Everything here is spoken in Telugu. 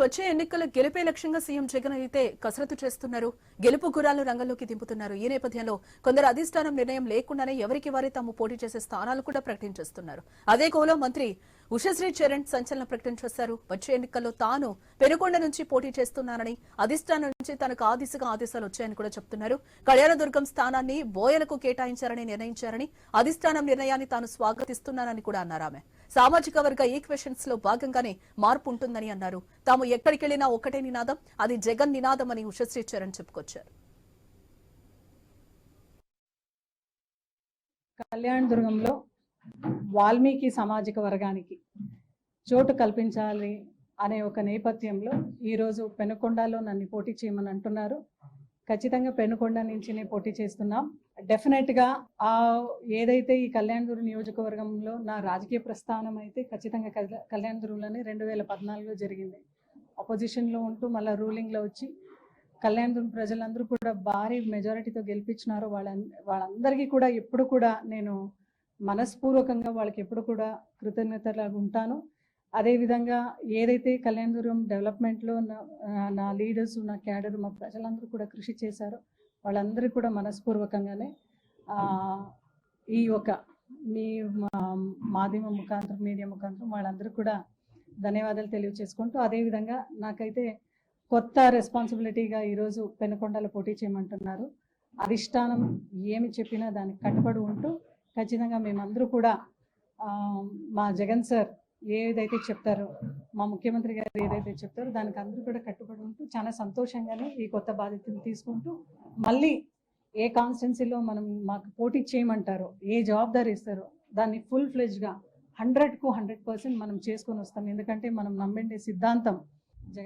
వచ్చే ఎన్నికల గెలిపే లక్ష్యంగా సీఎం జగన్ అయితే కసరత్తు చేస్తున్నారు. గెలుపు గుర్రాలను రంగంలోకి దింపుతున్నారు. ఈ నేపథ్యంలో కొందరు అధిష్టానం నిర్ణయం లేకుండానే ఎవరికి వారే తాము పోటీ చేసే స్థానాలు కూడా ప్రకటించేస్తున్నారు. అదే కోలో మంత్రి ఉషశ్రీ చరణ్ సంచలన ప్రకటన చేశారు. వచ్చే ఎన్నికల్లో తాను పెనుకొండ నుంచి పోటీ చేస్తున్నానని, అధిష్టానం నుంచి తనకు ఆ దిశగా ఆదేశాలు వచ్చాయని కూడా చెప్తున్నారు. కళ్యాణదుర్గం స్థానాన్ని బోయలకు కేటాయించారని నిర్ణయించారని, అధిష్టానం నిర్ణయాన్ని తాను స్వాగతిస్తున్నానని కూడా అన్నారు. ఆమె సామాజిక వర్గ ఈక్వేషన్స్ లో భాగంగానే మార్పు ఉంటుందని అన్నారు. తాము ఎక్కడికెళ్లినా ఒక్కటే నినాదం, అది జగన్ నినాదం అని ఉషశ్రీ చరణ్ చెప్పుకొచ్చారు. కళ్యాణదుర్గంలో వాల్మీకి సామాజిక వర్గానికి చోటు కల్పించాలి అనే ఒక నేపథ్యంలో ఈరోజు పెనుకొండలో నన్ను పోటీ చేయమని అంటున్నారు. ఖచ్చితంగా పెనుకొండ నుంచి నేను పోటీ చేస్తున్నాం. డెఫినెట్గా ఏదైతే ఈ కళ్యాణదుర్గం నియోజకవర్గంలో నా రాజకీయ ప్రస్థానం అయితే ఖచ్చితంగా కళ్యాణదుర్గంలోనే 2014లో జరిగింది. అపోజిషన్లో ఉంటూ మళ్ళీ రూలింగ్లో వచ్చి కళ్యాణదుర్గం ప్రజలందరూ కూడా భారీ మెజారిటీతో గెలిపించినారు. వాళ్ళందరికీ కూడా ఎప్పుడు కూడా నేను మనస్పూర్వకంగా వాళ్ళకి ఎప్పుడు కూడా కృతజ్ఞతలాగా ఉంటాను. అదేవిధంగా ఏదైతే కళ్యాణదుర్గం డెవలప్మెంట్లో నా లీడర్స్, నా క్యాడర్, మా ప్రజలందరూ కూడా కృషి చేశారో వాళ్ళందరూ కూడా మనస్పూర్వకంగానే ఈ యొక్క మీ మాధ్యమం ముఖాంతరం, మీడియా ముఖాంతరం వాళ్ళందరూ కూడా ధన్యవాదాలు తెలియచేసుకుంటూ, అదేవిధంగా నాకైతే కొత్త రెస్పాన్సిబిలిటీగా ఈరోజు పెనుకొండలో పోటీ చేయమంటున్నారు. అధిష్టానం ఏమి చెప్పినా దానికి కట్టుబడి ఉంటూ ఖచ్చితంగా మేమందరూ కూడా మా జగన్ సార్ ఏదైతే చెప్తారో, మా ముఖ్యమంత్రి గారు ఏదైతే చెప్తారో దానికి అందరూ కూడా కట్టుబడి ఉంటూ చాలా సంతోషంగానే ఈ కొత్త బాధ్యతను తీసుకుంటూ మళ్ళీ ఏ కాన్స్టిట్యున్సీలో మాకు పోటీ చేయమంటారో, ఏ జవాబుదారీ ఇస్తారో దాన్ని ఫుల్ ఫ్లెడ్జ్గా 100% మనం చేసుకొని వస్తాం. ఎందుకంటే మనం నమ్మిండే సిద్ధాంతం